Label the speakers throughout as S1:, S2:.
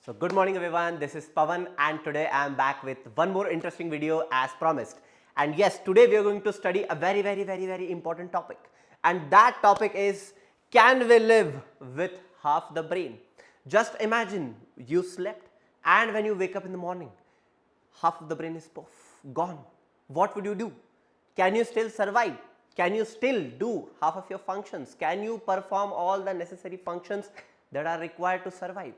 S1: So good morning everyone, this is Pawan and today I am back with one more interesting video as promised. And yes, today we are going to study a very important topic, and that topic is, can we live with half the brain? Just imagine you slept and when you wake up in the morning, half of the brain is poof, gone. What would you do? Can you still survive? Can you still do half of your functions? Can you perform all the necessary functions that are required to survive?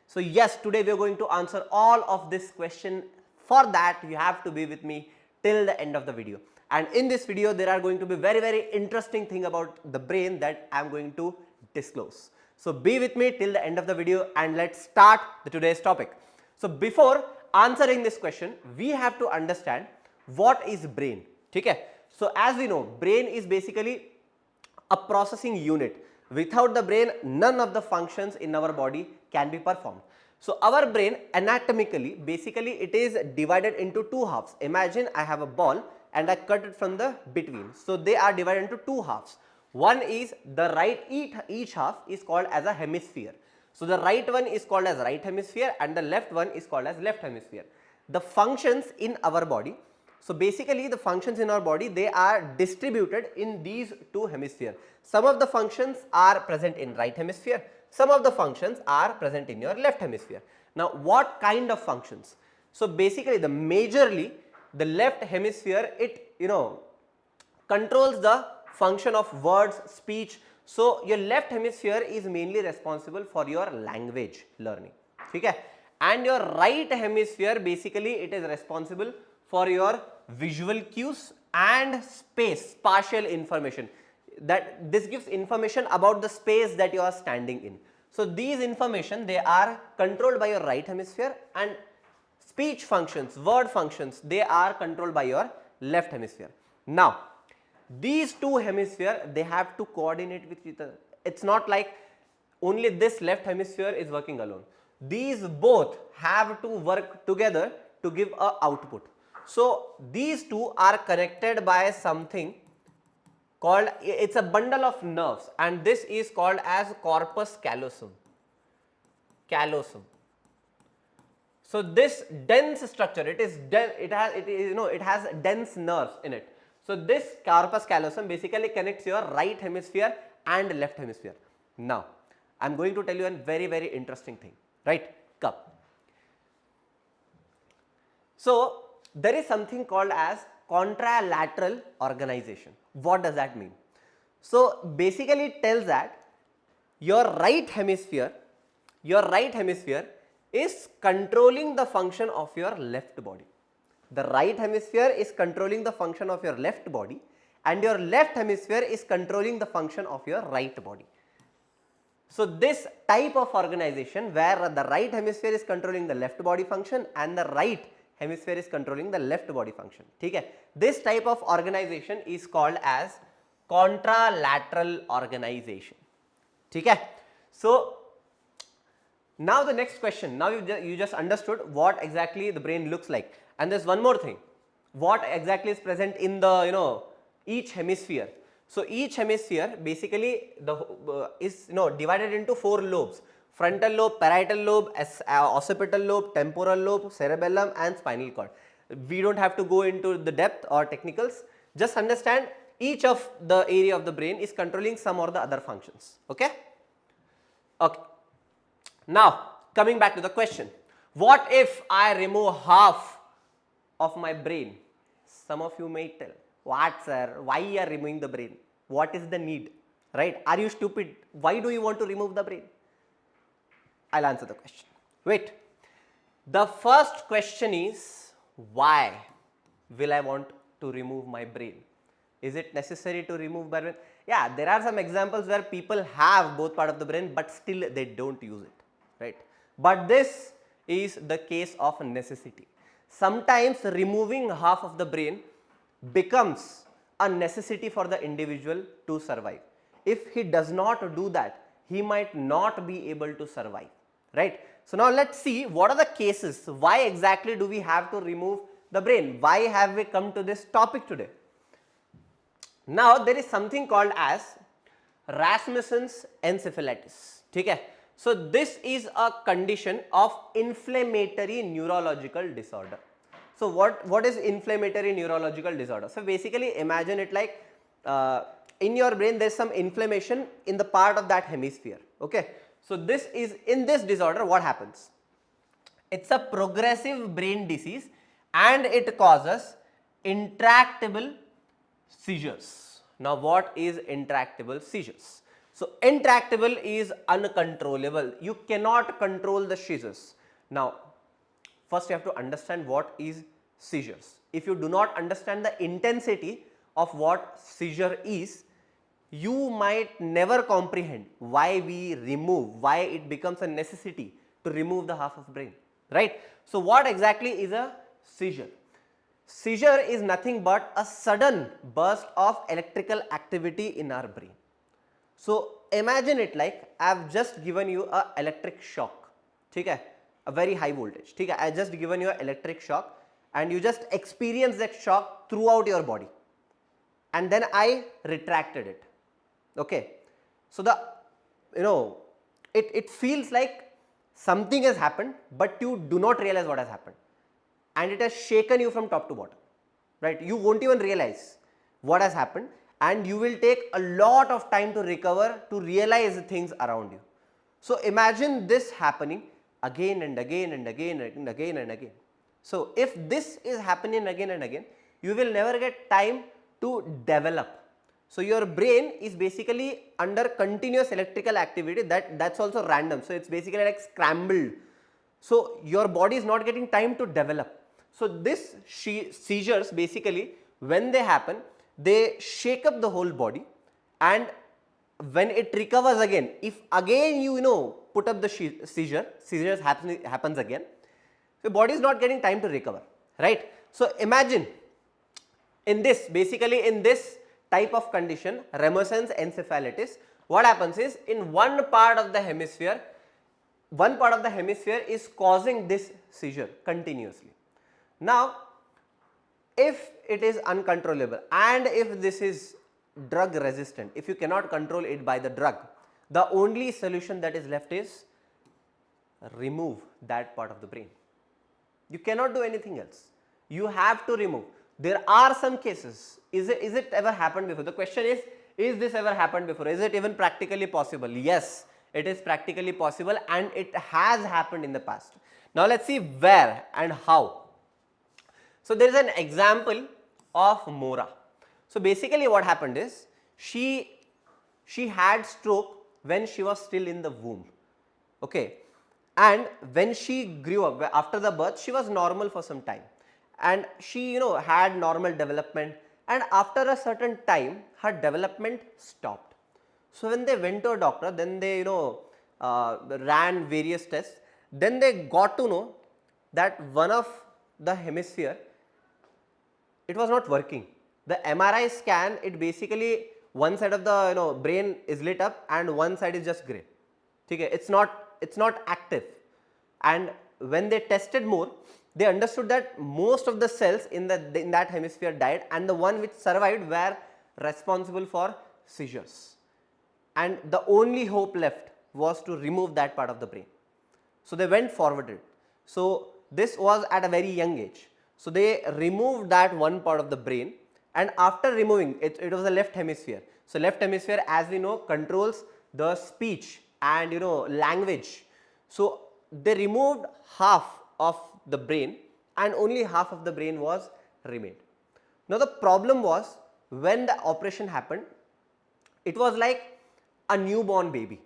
S1: So yes, today we are going to answer all of this question. For that, you have to be with me till the end of the video. And in this video, there are going to be very interesting thing about the brain that I am going to disclose. So be with me till the end of the video and let's start the today's topic. So before answering this question, we have to understand what is brain. Okay? So as we know, brain is basically a processing unit. Without the brain, none of the functions in our body can be performed. So our brain anatomically, basically it is divided into two halves. Imagine I have a ball and I cut it from the between. So they are divided into two halves. One is the right, each half is called as a hemisphere. So the right one is called as right hemisphere and the left one is called as left hemisphere. The functions in our body, so basically the functions in our body, they are distributed in these two hemispheres. Some of the functions are present in right hemisphere, some of the functions are present in your left hemisphere. Now what kind of functions? So basically the majorly the left hemisphere, it controls the function of words, speech. So your left hemisphere is mainly responsible for your language learning. Okay? And your right hemisphere, basically it is responsible for your visual cues and spatial information. That this gives information about the space that you are standing in. So these information, they are controlled by your right hemisphere, and speech functions, word functions, they are controlled by your left hemisphere. Now these two hemispheres, they have to coordinate with each other. It's not like only this left hemisphere is working alone. These both have to work together to give a output. So these two are connected by something called, it's a bundle of nerves, and this is called as corpus callosum. So this dense structure, it has dense nerves in it. So this corpus callosum basically connects your right hemisphere and left hemisphere. Now I am going to tell you a very interesting thing, right? Come. So there is something called as contralateral organization. What does that mean? So basically it tells that your right hemisphere is controlling the function of your left body. The right hemisphere is controlling the function of your left body and your left hemisphere is controlling the function of your right body. So this type of organization where the right hemisphere is controlling the left body function and the right hemisphere is controlling the left body function. Okay? This type of organization is called as contralateral organization. Okay? So now the next question, now you just understood what exactly the brain looks like, and there's one more thing, what exactly is present in the each hemisphere. So each hemisphere basically is divided into four lobes: frontal lobe, parietal lobe, occipital lobe, temporal lobe, cerebellum and spinal cord. We don't have to go into the depth or technicals, just understand each of the area of the brain is controlling some or the other functions. Okay? Okay. Now coming back to the question, what if I remove half of my brain? Some of you may tell, what sir, why you are removing the brain? What is the need? Right? Are you stupid? Why do you want to remove the brain? I'll answer the question. Wait. The first question is, why will I want to remove my brain? Is it necessary to remove my brain? Yeah, there are some examples where people have both part of the brain but still they don't use it. Right? But this is the case of necessity. Sometimes removing half of the brain becomes a necessity for the individual to survive. If he does not do that, he might not be able to survive. Right? So now let's see what are the cases. Why exactly do we have to remove the brain? Why have we come to this topic today? Now there is something called as Rasmussen's encephalitis. Okay? So this is a condition of inflammatory neurological disorder. So what is inflammatory neurological disorder? So basically imagine it like in your brain there is some inflammation in the part of that hemisphere. Okay. So this is, in this disorder what happens? It's a progressive brain disease and it causes intractable seizures. Now what is intractable seizures? So intractable is uncontrollable. You cannot control the seizures. Now first you have to understand what is seizures. If you do not understand the intensity of what seizure is, you might never comprehend why we remove, why it becomes a necessity to remove the half of brain, right? So what exactly is a seizure? Seizure is nothing but a sudden burst of electrical activity in our brain. So imagine it like I have just given you a electric shock, okay? A very high voltage, okay? I just given you an electric shock and you just experience that shock throughout your body and then I retracted it, okay? So the, it feels like something has happened but you do not realize what has happened and it has shaken you from top to bottom, right? You won't even realize what has happened and you will take a lot of time to recover, to realize the things around you. So imagine this happening again and again and again and again and again. So if this is happening again and again, you will never get time to develop. So your brain is basically under continuous electrical activity, that's also random. So it's basically like scrambled. So your body is not getting time to develop. So this seizures basically, when they happen, they shake up the whole body and when it recovers again, if again you put up the seizures happens again, the body is not getting time to recover, right? So imagine in this, basically in this type of condition, Remerson's encephalitis, what happens is in one part of the hemisphere is causing this seizure continuously. Now if it is uncontrollable and if this is drug resistant, if you cannot control it by the drug, the only solution that is left is remove that part of the brain. You cannot do anything else. You have to remove. There are some cases. Is it ever happened before? The question is this ever happened before? Is it even practically possible? Yes, it is practically possible and it has happened in the past. Now let's see where and how. So there is an example of Mora. So basically what happened is she had stroke when she was still in the womb, okay, and when she grew up after the birth, she was normal for some time and she had normal development, and after a certain time her development stopped. So when they went to a doctor, then they ran various tests, then they got to know that one of the hemisphere, it was not working. The MRI scan, it basically one side of the brain is lit up and one side is just grey. Okay, it's not active. And when they tested more, they understood that most of the cells in that hemisphere died and the one which survived were responsible for seizures. And the only hope left was to remove that part of the brain. So they went forwarded. So this was at a very young age. So they removed that one part of the brain, and after removing it, it was the left hemisphere. So left hemisphere, as we know, controls the speech and language. So they removed half of the brain and only half of the brain was remained. Now the problem was, when the operation happened, it was like a newborn baby.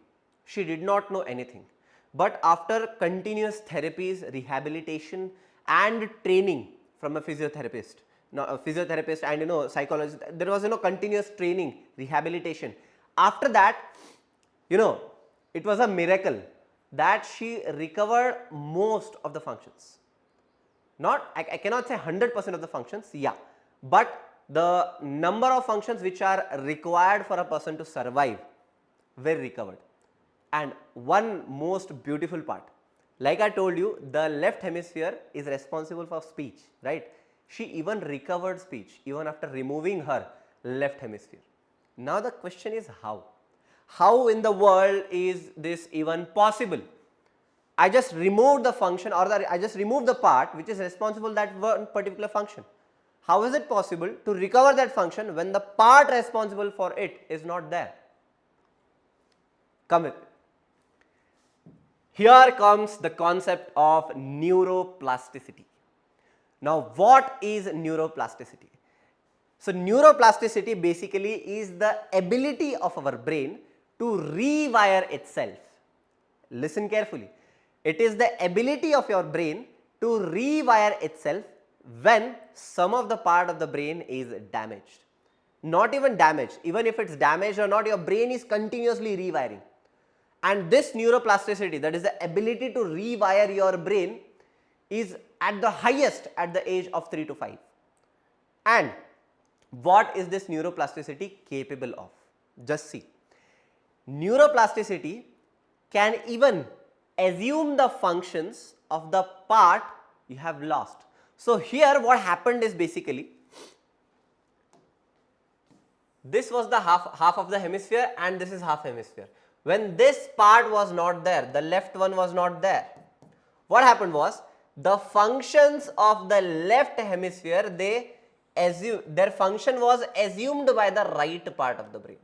S1: She did not know anything. But after continuous therapies, rehabilitation and training from a physiotherapist, and psychologist, there was continuous training, rehabilitation. After that, it was a miracle that she recovered most of the functions. Not, I cannot say 100% of the functions, yeah, but the number of functions which are required for a person to survive were recovered. And one most beautiful part, like I told you, the left hemisphere is responsible for speech, right? She even recovered speech even after removing her left hemisphere. Now the question is how? How in the world is this even possible? I just removed the function, or I just removed the part which is responsible that one particular function. How is it possible to recover that function when the part responsible for it is not there? Come with me. Here comes the concept of neuroplasticity. Now, what is neuroplasticity? So, neuroplasticity basically is the ability of our brain to rewire itself. Listen carefully. It is the ability of your brain to rewire itself when some of the part of the brain is damaged. Not even damaged, even if it's damaged or not, your brain is continuously rewiring. And this neuroplasticity, that is the ability to rewire your brain, is at the highest at the age of 3 to 5. And what is this neuroplasticity capable of? Just see. Neuroplasticity can even assume the functions of the part you have lost. So, here what happened is basically, this was the half of the hemisphere and this is half hemisphere. When this part was not there, the left one was not there, what happened was, the functions of the left hemisphere, their function was assumed by the right part of the brain.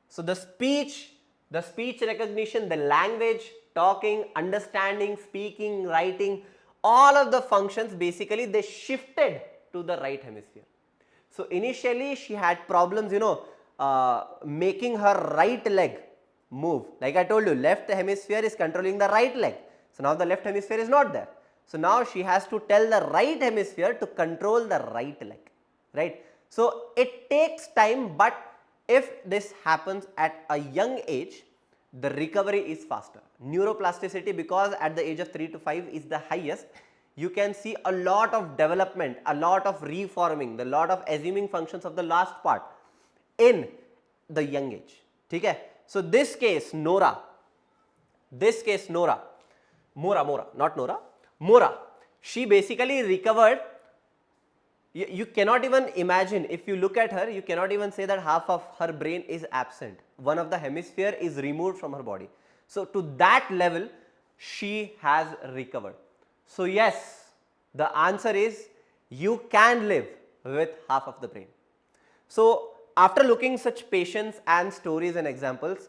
S1: So, the speech recognition, the language, talking, understanding, speaking, writing, all of the functions basically they shifted to the right hemisphere. So, initially she had problems, making her right leg move. Like I told you, left hemisphere is controlling the right leg. So, now the left hemisphere is not there. So, now she has to tell the right hemisphere to control the right leg, right. So, it takes time, but if this happens at a young age, the recovery is faster. Neuroplasticity, because at the age of 3 to 5 is the highest, you can see a lot of development, a lot of reforming, a lot of assuming functions of the last part in the young age. Okay? So, this case Mora, she basically recovered. You cannot even imagine, if you look at her, you cannot even say that half of her brain is absent. One of the hemisphere is removed from her body. So, to that level, she has recovered. So, yes, the answer is you can live with half of the brain. So, after looking such patients and stories and examples,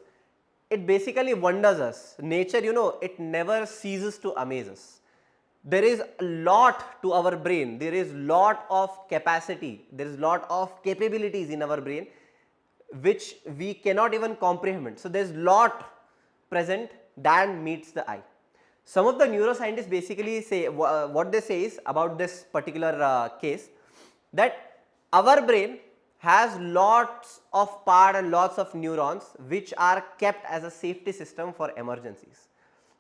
S1: it basically wonders us. Nature, it never ceases to amaze us. There is a lot to our brain, there is lot of capacity, there is lot of capabilities in our brain which we cannot even comprehend. So, there is lot present than meets the eye. Some of the neuroscientists basically say, what they say is about this particular case, that our brain has lots of part and lots of neurons which are kept as a safety system for emergencies.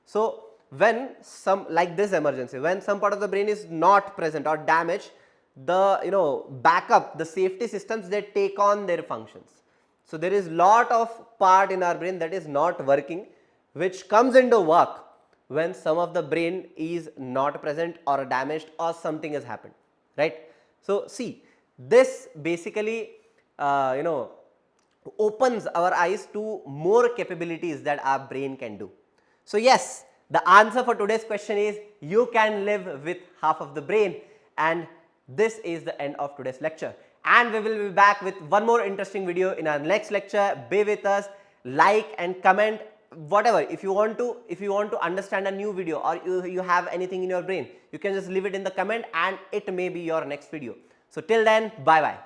S1: So, when some, like this emergency, when some part of the brain is not present or damaged, the backup, the safety systems, they take on their functions. So, there is lot of part in our brain that is not working, which comes into work when some of the brain is not present or damaged or something has happened, right. So, see, this basically opens our eyes to more capabilities that our brain can do. So, yes, the answer for today's question is you can live with half of the brain, and this is the end of today's lecture. And we will be back with one more interesting video in our next lecture. Be with us, like and comment whatever. If you want to understand a new video, or you have anything in your brain, you can just leave it in the comment and it may be your next video. So, till then, bye bye.